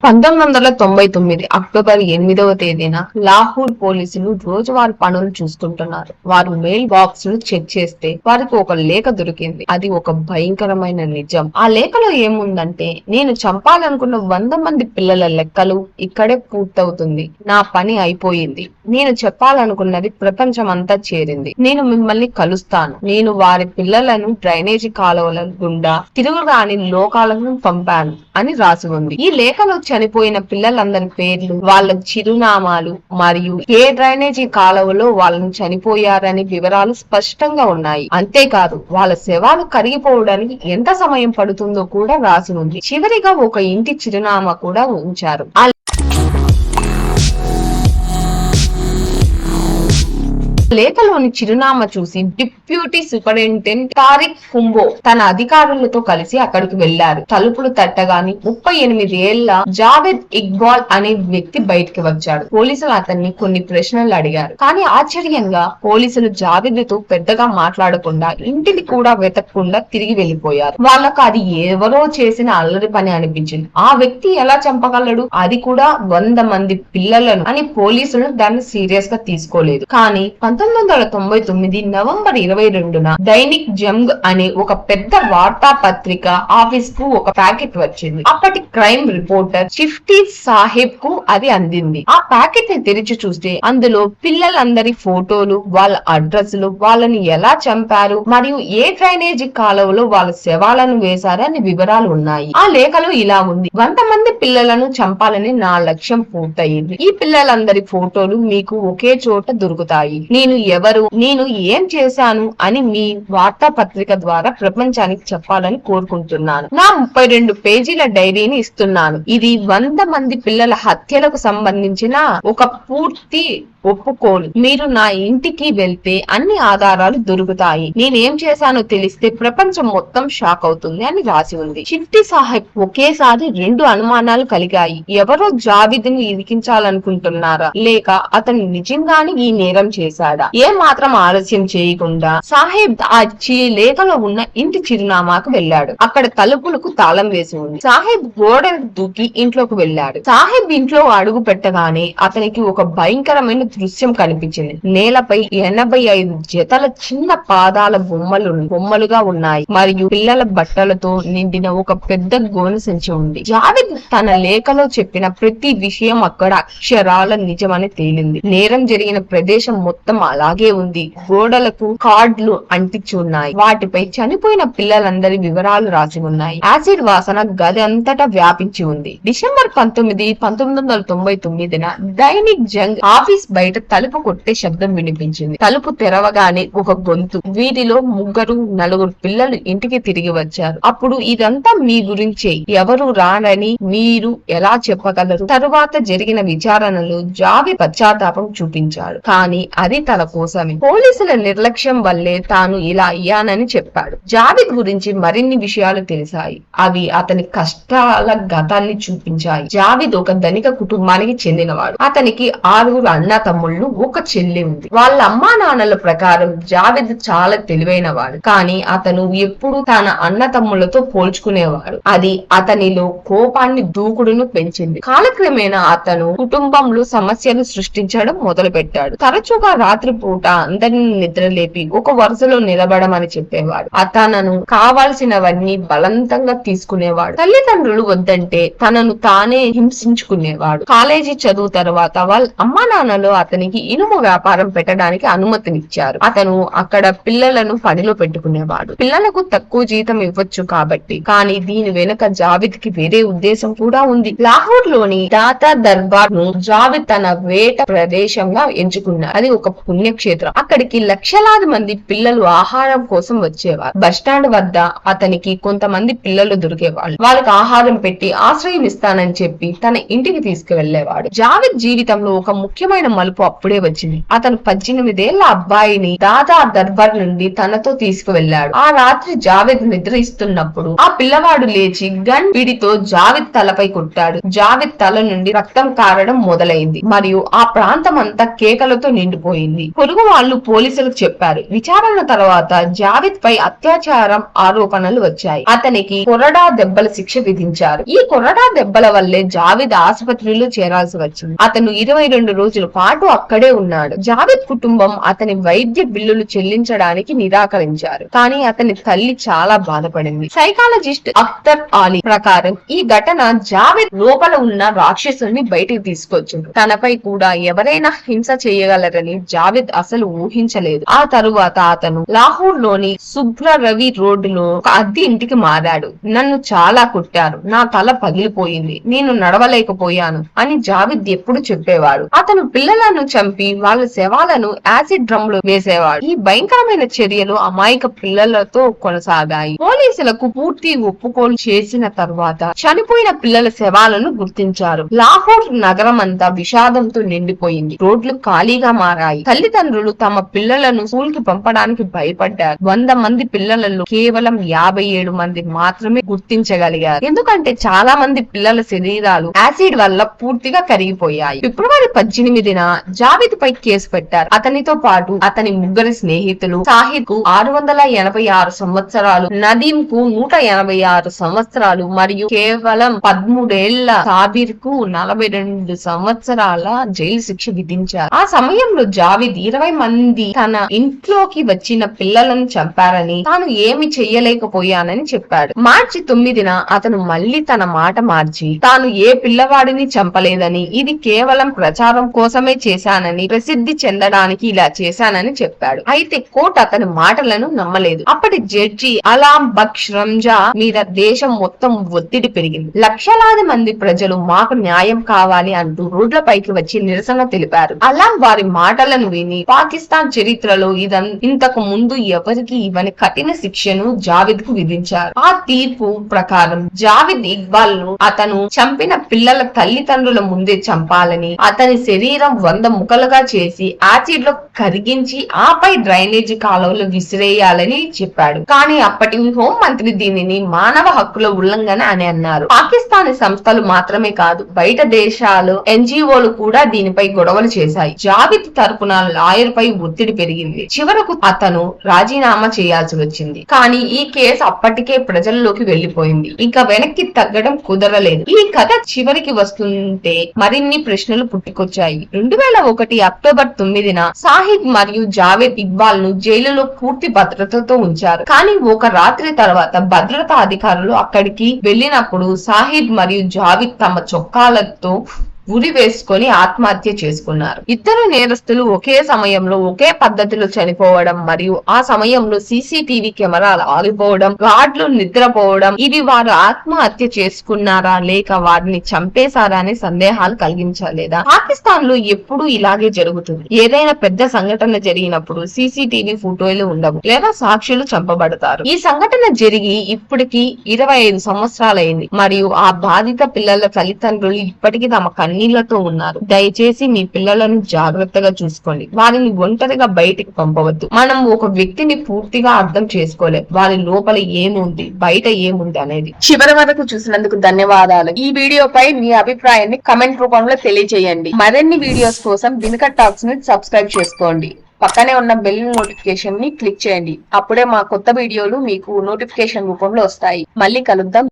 1999 October 8వ తేదీన లాహోర్ పోలీసులు రోజువారీ పనులు చూస్తుంటున్నారు. వారు మెయిల్ బాక్స్ ను చెక్ చేస్తే వారికి ఒక లేఖ దొరికింది. అది ఒక భయంకరమైన నిజం. ఆ లేఖలో ఏముందంటే, నేను చంపాలనుకున్న 100 మంది పిల్లల లెక్కలు ఇక్కడే పూర్తవుతుంది. నా పని అయిపోయింది. నేను చెప్పాలనుకున్నది ప్రపంచమంతా చేరింది. నేను మిమ్మల్ని కలుస్తాను. నేను వారి పిల్లలను డ్రైనేజీ కాలువల గుండా తిరుగురాని లోకాలను పంపాను అని రాసి ఉంది. ఈ లేఖలో చనిపోయిన పిల్లలందరి పేర్లు, వాళ్ళ చిరునామాలు మరియు ఏ డ్రైనేజీ కాలువలో వాళ్ళని చనిపోయారని వివరాలు స్పష్టంగా ఉన్నాయి. అంతేకాదు, వాళ్ళ శవాలు కరిగిపోవడానికి ఎంత సమయం పడుతుందో కూడా రాసి ఉంది. చివరిగా ఒక ఇంటి చిరునామా కూడా ఉంచారు. లేఖలోని చిరునామా చూసి డిప్యూటీ సూపరింటెండెంట్ తారిక్ కుంబో తన అధికారులతో కలిసి అక్కడికి వెళ్లారు. తలుపులు తట్టగాని 38 ఏళ్ల జావేద్ ఇక్బాల్ అనే వ్యక్తి బయటికి వచ్చాడు. పోలీసులు అతన్ని కొన్ని ప్రశ్నలు అడిగారు. కానీ ఆశ్చర్యంగా పోలీసులు జావేద్ తో పెద్దగా మాట్లాడకుండా, ఇంటిని కూడా వెతకకుండా తిరిగి వెళ్లిపోయారు. వాళ్ళకు అది ఎవరో చేసిన అల్లరి పని అనిపించింది. ఆ వ్యక్తి ఎలా చంపగలడు, అది కూడా 100 మంది పిల్లలను అని పోలీసులు దాన్ని సీరియస్ గా తీసుకోలేదు. కానీ 1999 నవంబర్ 22న దైనిక్ జంగ్ అనే ఒక పెద్ద వార్తా పత్రిక ఆఫీస్ కు ఒక ప్యాకెట్ వచ్చింది. అప్పటి క్రైమ్ రిపోర్టర్ షిఫ్టీ సాహెబ్ కు అది అందింది. ఆ ప్యాకెట్ ని తెరిచి చూస్తే అందులో పిల్లలందరి ఫోటోలు, వాళ్ళ అడ్రస్లు, వాళ్ళని ఎలా చంపారు మరియు ఏ డ్రైనేజీ కాలువలో వాళ్ళ శవాలను వేశారని వివరాలు ఉన్నాయి. ఆ లేఖలో ఇలా ఉంది: 100 మంది పిల్లలను చంపాలని నా లక్ష్యం పూర్తయింది. ఈ పిల్లలందరి ఫోటోలు మీకు ఒకే చోట దొరుకుతాయి. నేను ఎవరు, నేను ఏం చేశాను అని మీ వార్తా పత్రిక ద్వారా ప్రపంచానికి చెప్పాలని కోరుకుంటున్నాను. నా 32 పేజీల డైరీని ఇస్తున్నాను. ఇది 100 మంది పిల్లల హత్యలకు సంబంధించిన ఒక పూర్తి ఒప్పుకోలు. మీరు నా ఇంటికి వెళ్తే అన్ని ఆధారాలు దొరుకుతాయి. నేనేం చేశానో తెలిస్తే ప్రపంచం మొత్తం షాక్ అవుతుంది అని రాసి ఉంది. షిఫ్టీ సాహెబ్ ఒకేసారి 2 అనుమానాలు కలిగాయి. ఎవరో జావేద్ ని ఇరికించాలనుకుంటున్నారా, లేక అతను నిజంగానే ఈ నేరం చేశాడా? ఏ మాత్రం ఆలస్యం చేయకుండా సాహెబ్ ఆ లేఖలో ఉన్న ఇంటి చిరునామాకు వెళ్లాడు. అక్కడ తలుపులకు తాళం వేసి ఉంది. సాహెబ్ గోడకు దూకి ఇంట్లోకి వెళ్లాడు. సాహెబ్ ఇంట్లో అడుగు పెట్టగానే అతనికి ఒక భయంకరమైన దృశ్యం కనిపించింది. నేలపై 85 జతల చిన్న పాదాల బొమ్మలుగా ఉన్నాయి మరియు పిల్లల బట్టలతో నిండిన ఒక పెద్ద గోనె సంచి ఉంది. జావేద్ తన లేఖలో చెప్పిన ప్రతి విషయం అక్కడ అక్షరాల నిజమని తేలింది. నేరం జరిగిన ప్రదేశం మొత్తం అలాగే ఉంది. గోడలకు కార్డులు అంటించి ఉన్నాయి. వాటిపై చనిపోయిన పిల్లలందరి వివరాలు రాసి ఉన్నాయి. యాసిడ్ వాసన గది అంతటా వ్యాపించి ఉంది. డిసెంబర్ 19, 1999న దైనిక్ జంగ్ ఆఫీస్ బయట తలుపు కొట్టే శబ్దం వినిపించింది. తలుపు తెరవగానే ఒక గొంతు: వీరిలో 3-4 పిల్లలు ఇంటికి తిరిగి వచ్చారు. అప్పుడు ఇదంతా మీ గురించే, ఎవరు రానని మీరు ఎలా చెప్పగలరు? తరువాత జరిగిన విచారణలో జావేద్ పశ్చాత్తాపం చూపించాడు. కానీ అది తన కోసమే. పోలీసుల నిర్లక్ష్యం వల్లే తాను ఇలా అయ్యానని చెప్పాడు. జావేద్ గురించి మరిన్ని విషయాలు తెలిసాయి. అవి అతని కష్టాల గతాన్ని చూపించాయి. జావేద్ ఒక ధనిక కుటుంబానికి చెందినవాడు. అతనికి 6 అన్న తమ్ముళ్ళు, ఒక చెల్లి ఉంది. వాళ్ళ అమ్మా నాన్నల ప్రకారం జావేద్ చాలా తెలివైన వాడు. కానీ అతను ఎప్పుడు తన అన్న తమ్ముళ్లతో పోల్చుకునేవాడు. అది అతనిలో కోపాన్ని, దూకుడును పెంచింది. కాలక్రమేణా అతను కుటుంబంలో సమస్యలు సృష్టించడం మొదలు పెట్టాడు. తరచుగా రాత్రిపూట అందరిని నిద్రలేపి ఒక వరుసలో నిలబడమని చెప్పేవాడు. తనను కావాల్సినవన్నీ బలవంతంగా తీసుకునేవాడు. తల్లిదండ్రులు వద్దంటే తనను తానే హింసించుకునేవాడు. కాలేజీ చదువు తర్వాత వాళ్ళ అమ్మా నాన్నలు అతనికి ఇనుము వ్యాపారం పెట్టడానికి అనుమతినిచ్చారు. అతను అక్కడ పిల్లలను పనిలో పెట్టుకునేవాడు. పిల్లలకు తక్కువ జీతం ఇవ్వచ్చు కాబట్టి. కానీ దీని వెనుక జావేద్ కి వేరే ఉద్దేశం కూడా ఉంది. లాహోర్ లోని దాతా దర్బార్ ను జావేద్ తన వేట ప్రదేశంగా ఎంచుకున్నారు. అది ఒక పుణ్యక్షేత్రం. అక్కడికి లక్షలాది మంది పిల్లలు ఆహారం కోసం వచ్చేవారు. బస్టాండ్ వద్ద అతనికి కొంతమంది పిల్లలు దొరికేవాళ్ళు. వాళ్ళకి ఆహారం పెట్టి ఆశ్రయం ఇస్తానని చెప్పి తన ఇంటికి తీసుకువెళ్లేవాడు. జావేద్ జీవితంలో ఒక ముఖ్యమైన తలుపు అప్పుడే వచ్చింది. అతను 18 ఏళ్ల అబ్బాయిని దాదా దర్బార్ నుండి తనతో తీసుకువెళ్లాడు. ఆ రాత్రి జావేద్ నిద్రిస్తున్నప్పుడు ఆ పిల్లవాడు లేచి గన్ పిడితో జావేద్ తలపై కొట్టాడు. జావేద్ తల నుండి రక్తం కారడం మొదలైంది మరియు ఆ ప్రాంతం అంతా కేకలతో నిండిపోయింది. పొరుగు వాళ్ళు పోలీసులకు చెప్పారు. విచారణ తర్వాత జావేద్ పై అత్యాచారం ఆరోపణలు వచ్చాయి. అతనికి కొరడా దెబ్బల శిక్ష విధించారు. ఈ కొరడా దెబ్బల వల్లే జావేద్ ఆసుపత్రిలో చేరాల్సి వచ్చింది. అతను 22 రోజుల పాటు అక్కడే ఉన్నాడు. జావేద్ కుటుంబం అతని వైద్య బిల్లులు చెల్లించడానికి నిరాకరించారు. కానీ అతని తల్లి చాలా బాధపడింది. సైకాలజిస్ట్ అఖ్తర్ ఆలీ ప్రకారం ఈ ఘటన జావేద్ లోపల ఉన్న రాక్షసుని బయటికి తీసుకొచ్చింది. తనపై కూడా ఎవరైనా హింస చేయగలరని జావేద్ అసలు ఊహించలేదు. ఆ తరువాత అతను లాహోర్ లోని శుభ్ర రవి రోడ్డులో ఒక అద్దె ఇంటికి మారాడు. నన్ను చాలా కొట్టారు, నా తల పగిలిపోయింది, నేను నడవలేకపోయాను అని జావేద్ ఎప్పుడు చెప్పేవాడు. అతను పిల్లలను చంపి వాళ్ళ శవాలను యాసిడ్ డ్రమ్ లో వేసేవాడు. ఈ భయంకరమైన చర్యలు అమాయక పిల్లలతో కొనసాగాయి. పోలీసులకు పూర్తి ఒప్పుకోలు చేసిన తర్వాత చనిపోయిన పిల్లల శవాలను గుర్తించారు. లాహోర్ నగరం అంతా విషాదంతో నిండిపోయింది. రోడ్లు ఖాళీగా మారాయి. తల్లిదండ్రులు తమ పిల్లలను స్కూల్ కి పంపడానికి భయపడ్డారు. 100 మంది పిల్లలలో కేవలం 57 మంది మాత్రమే గుర్తించగలిగారు. ఎందుకంటే చాలా మంది పిల్లల శరీరాలు యాసిడ్ వల్ల పూర్తిగా కరిగిపోయాయి. ఫిబ్రవరి 18న జావేద్ పై కేసు పెట్టారు. అతనితో పాటు అతని ముగ్గురు స్నేహితులు సాహిద్ కు 686 సంవత్సరాలు, నదీం కు 186 సంవత్సరాలు మరియు కేవలం 13 ఏళ్ల సాబిర్ కు 42 సంవత్సరాల జైలు శిక్ష విధించారు. ఆ సమయంలో జావేద్ 20 మంది తన ఇంట్లోకి వచ్చిన పిల్లలను చంపారని, తాను ఏమి చెయ్యలేకపోయానని చెప్పాడు. మార్చి 9న అతను మళ్లీ తన మాట మార్చి తాను ఏ పిల్లవాడిని చంపలేదని, ఇది కేవలం ప్రచారం కోసమే చేశానని, ప్రసిద్ధి చెందడానికి ఇలా చేశానని చెప్పాడు. అయితే కోర్టు అతని మాటలను నమ్మలేదు. అప్పటి జడ్జి అలాం బక్ష్ రంజా మీద దేశం మొత్తం ఒత్తిడి పెరిగింది. లక్షలాది మంది ప్రజలు మాకు న్యాయం కావాలి అంటూ రోడ్లపైకి వచ్చి నిరసన తెలిపారు. అలాం వారి మాటలను విని పాకిస్తాన్ చరిత్రలో ఇంతకు ముందు ఎవరికి ఇవ్వని కఠిన శిక్షను జావేద్ కు విధించారు. ఆ తీర్పు ప్రకారం జావేద్ ఇక్బాల్ ను అతను చంపిన పిల్లల తల్లిదండ్రుల ముందే చంపాలని, అతని శరీరం 100 ముక్కలుగా చేసి యాసిడ్ లో కరిగించి ఆపై డ్రైనేజీ కాలువలో విసిరేయాలని చెప్పాడు. కానీ అప్పటి హోం మంత్రి దీనిని మానవ హక్కుల ఉల్లంఘన అని అన్నారు. పాకిస్తానీ సంస్థలు మాత్రమే కాదు, బయట దేశాలు ఎన్జిఓలు కూడా దీనిపై గొడవలు చేశాయి. జావేద్ తరపున లాయర్ పై ఒత్తిడి పెరిగింది. చివరకు అతను రాజీనామా చేయాల్సి వచ్చింది. కానీ ఈ కేసు అప్పటికే ప్రజల్లోకి వెళ్లిపోయింది. ఇంకా వెనక్కి తగ్గడం కుదరలేదు. ఈ కథ చివరికి వస్తుంటే మరిన్ని ప్రశ్నలు పుట్టుకొచ్చాయి. 2001 అక్టోబర్ 9న సాహిద్ మరియు జావేద్ ఇక్బాల్ ను జైలులో పూర్తి భద్రతతో ఉంచారు. కానీ ఒక రాత్రి తర్వాత భద్రతా అధికారులు అక్కడికి వెళ్లినప్పుడు సాహిద్ మరియు జావేద్ తమ చొక్కాలతో ఉరి వేసుకొని ఆత్మహత్య చేసుకున్నారు. ఇద్దరు నేరస్తులు ఒకే సమయంలో ఒకే పద్ధతిలో చనిపోవడం మరియు ఆ సమయంలో సీసీటీవీ కెమెరాలు ఆగిపోవడం, గార్డులు నిద్రపోవడం, ఇవి వారు ఆత్మహత్య చేసుకున్నారా లేక వారిని చంపేశారా అనే సందేహాలు కలిగించలేదా? పాకిస్తాన్ లో ఎప్పుడు ఇలాగే జరుగుతుంది. ఏదైనా పెద్ద సంఘటన జరిగినప్పుడు సీసీటీవీ ఫోటోలు ఉండవు లేదా సాక్షులు చంపబడతారు. ఈ సంఘటన జరిగి ఇప్పటికి 25 సంవత్సరాలైంది మరియు ఆ బాధిత పిల్లల తల్లిదండ్రులు ఇప్పటికీ తమ కన్నీళ్లతో ఉన్నారు. దయచేసి మీ పిల్లలను జాగ్రత్తగా చూసుకోండి. వారిని ఒంటరిగా బయటికి పంపవద్దు. మనం ఒక వ్యక్తిని పూర్తిగా అర్థం చేసుకోలేం, వారి లోపల ఏముంది బయట ఏముంది అనేది. చివరి వరకు చూసినందుకు ధన్యవాదాలు. ఈ వీడియోపై మీ అభిప్రాయాన్ని కమెంట్ రూపంలో తెలియజేయండి. మరిన్ని వీడియోస్ కోసం దినకర్ టాక్స్ ని సబ్స్క్రైబ్ చేసుకోండి. పక్కనే ఉన్న బెల్ నోటిఫికేషన్ ని క్లిక్ చేయండి. అప్పుడే మా కొత్త వీడియోలు మీకు నోటిఫికేషన్ రూపంలో వస్తాయి. మళ్ళీ కలుద్దాం.